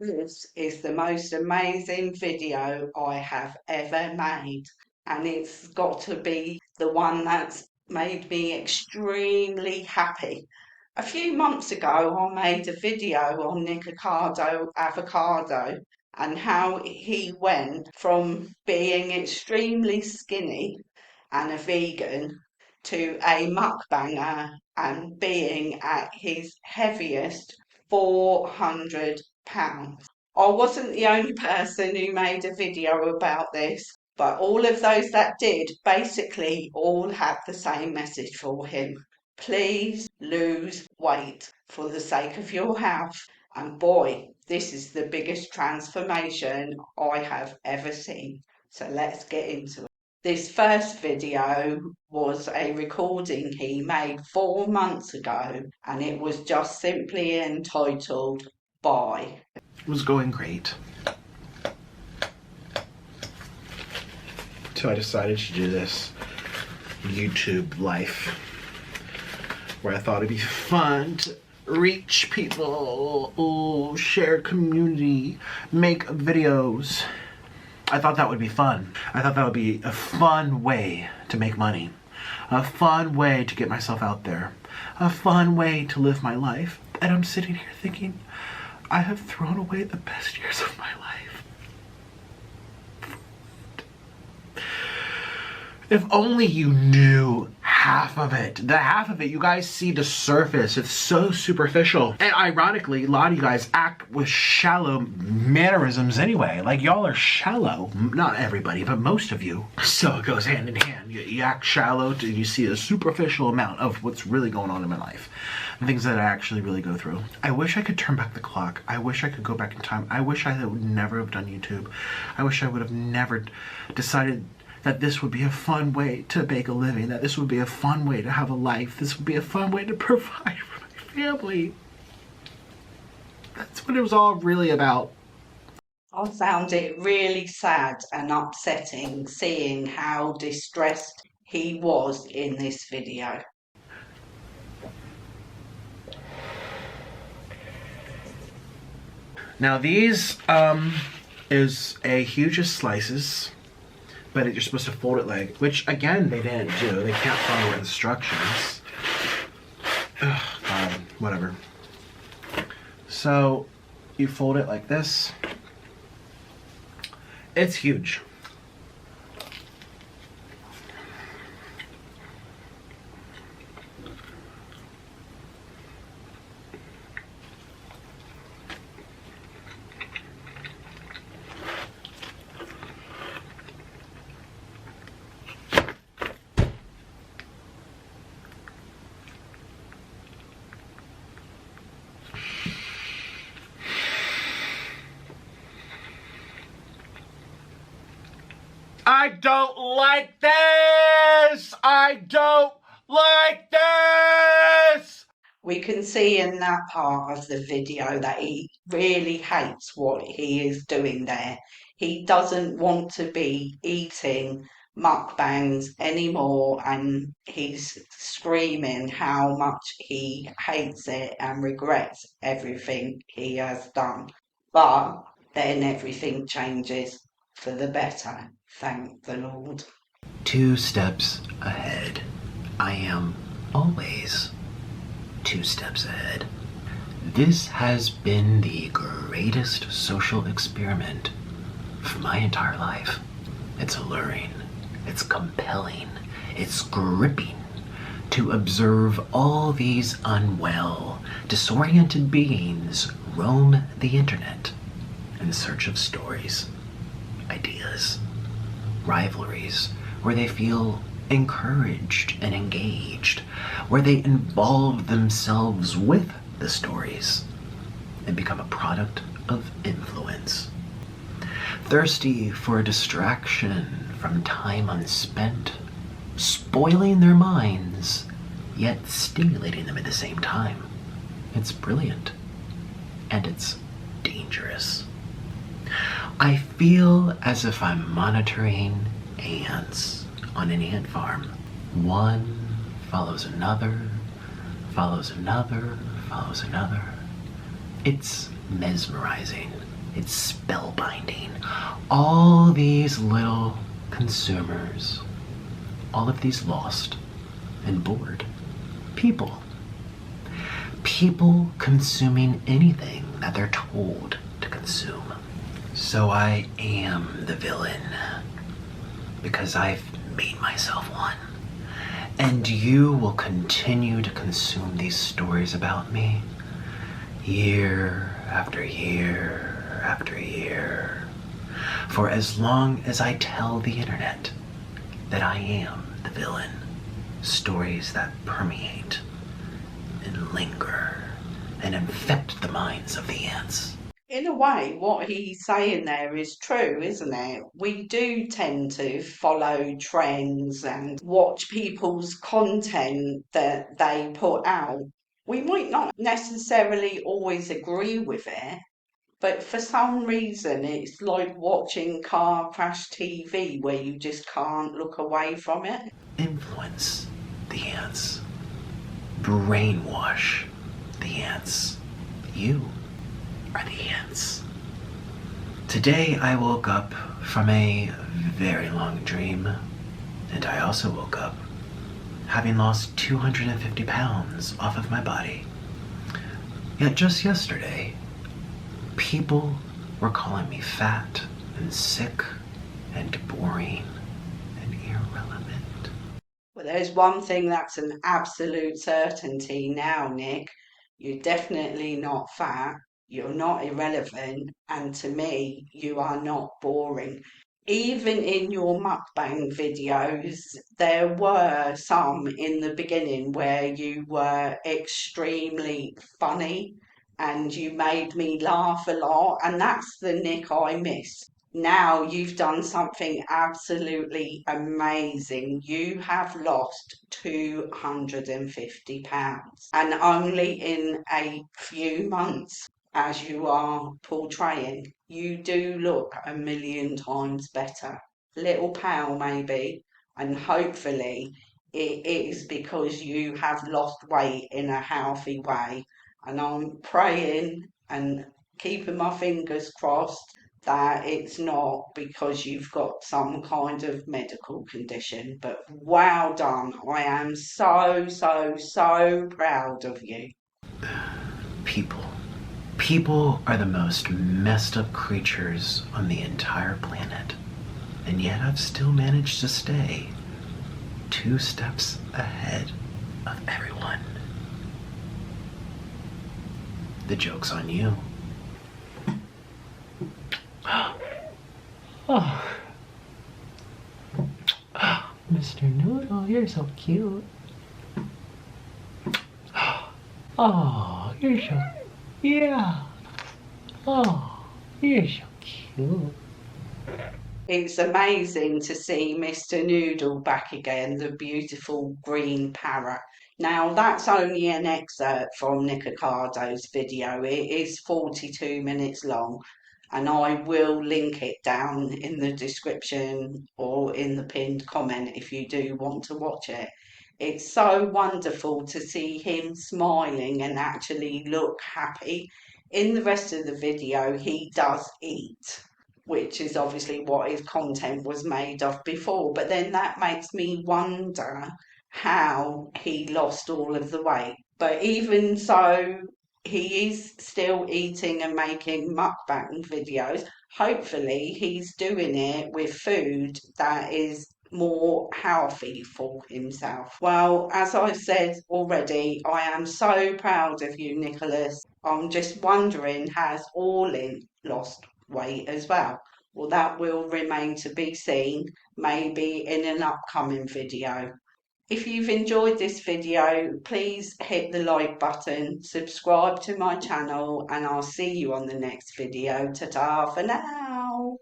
This is the most amazing video I have ever made, and it's got to be the one that's made me extremely happy. A few months ago, I made a video on Nikocado Avocado and how he went from being extremely skinny and a vegan to a mukbanger and being at his heaviest 400 pounds. I wasn't the only person who made a video about this, but all of those that did basically all had the same message for him. Please lose weight for the sake of your health. And boy, this is the biggest transformation I have ever seen. So let's get into it. This first video was a recording he made 4 months ago, and it was just simply entitled Bye. It was going great. So I decided to do this YouTube life where I thought it'd be fun to reach people, share community, make videos. I thought that would be fun. I thought that would be a fun way to make money, a fun way to get myself out there, a fun way to live my life. And I'm sitting here thinking, I have thrown away the best years of my life. If only you knew half of it. The half of it, you guys see the surface. It's so superficial. And ironically, a lot of you guys act with shallow mannerisms anyway. Like, y'all are shallow. Not everybody, but most of you. So it goes hand in hand. You act shallow and you see a superficial amount of what's really going on in my life. And things that I actually really go through. I wish I could turn back the clock. I wish I could go back in time. I wish I would never have done YouTube. I wish I would have never decided that this would be a fun way to make a living, that this would be a fun way to have a life, this would be a fun way to provide for my family. That's what it was all really about. I found it really sad and upsetting seeing how distressed he was in this video. Now these is a hugest slices, but you're supposed to fold it like, which again they didn't do. They can't follow instructions. Ugh, God, whatever. So you fold it like this. It's huge. I don't like this! I don't like this! We can see in that part of the video that he really hates what he is doing there. He doesn't want to be eating mukbangs anymore, and he's screaming how much he hates it and regrets everything he has done. But then everything changes for the better. Thank the Lord. 2 steps ahead. I am always 2 steps ahead. This has been the greatest social experiment of my entire life. It's alluring, it's compelling, it's gripping to observe all these unwell, disoriented beings roam the internet in search of stories, ideas, rivalries, where they feel encouraged and engaged, where they involve themselves with the stories and become a product of influence. Thirsty for a distraction from time unspent, spoiling their minds, yet stimulating them at the same time. It's brilliant, and it's dangerous. I feel as if I'm monitoring ants on an ant farm. One follows another, follows another, follows another. It's mesmerizing. It's spellbinding. All these little consumers, all of these lost and bored people. People consuming anything that they're told to consume. So I am the villain because I've made myself one. And you will continue to consume these stories about me year after year after year, for as long as I tell the internet that I am the villain. Stories that permeate and linger and infect the minds of the ants. In a way, what he's saying there is true, isn't it? We do tend to follow trends and watch people's content that they put out. We might not necessarily always agree with it, but for some reason it's like watching car crash TV where you just can't look away from it. Influence the ants. Brainwash the ants. You are the ants. Today I woke up from a very long dream, and I also woke up having lost 250 pounds off of my body. Yet just yesterday, people were calling me fat and sick and boring and irrelevant. Well, there's one thing that's an absolute certainty now, Nick. You're definitely not fat, you're not irrelevant, and to me, you are not boring. Even in your mukbang videos, there were some in the beginning where you were extremely funny and you made me laugh a lot, and that's the Nick I miss. Now you've done something absolutely amazing. You have lost 250 pounds and only in a few months, as you are portraying. You do look a million times better. Little pale, maybe, and hopefully it is because you have lost weight in a healthy way. And I'm praying and keeping my fingers crossed that it's not because you've got some kind of medical condition. But well done. I am so, so, so proud of you. People. People are the most messed up creatures on the entire planet. And yet I've still managed to stay 2 steps ahead of everyone. The joke's on you. Oh. Mr. Noodle, you're so cute. Oh, you're so... Yeah. Oh, you're so cute. It's amazing to see Mr. Noodle back again, the beautiful green parrot. Now, that's only an excerpt from Nicocado's video. It is 42 minutes long, and I will link it down in the description or in the pinned comment if you do want to watch it. It's so wonderful to see him smiling and actually look happy. In the rest of the video, he does eat, which is obviously what his content was made of before. But then that makes me wonder how he lost all of the weight. But even so, he is still eating and making mukbang videos. Hopefully, he's doing it with food that is more healthy for himself. Well, as I've said already, I am so proud of you, Nickolas. I'm just wondering, has Orlin lost weight as well? Well, that will remain to be seen, maybe in an upcoming video. If you've enjoyed this video, please hit the like button, subscribe to my channel, and I'll see you on the next video. Ta-ta for now.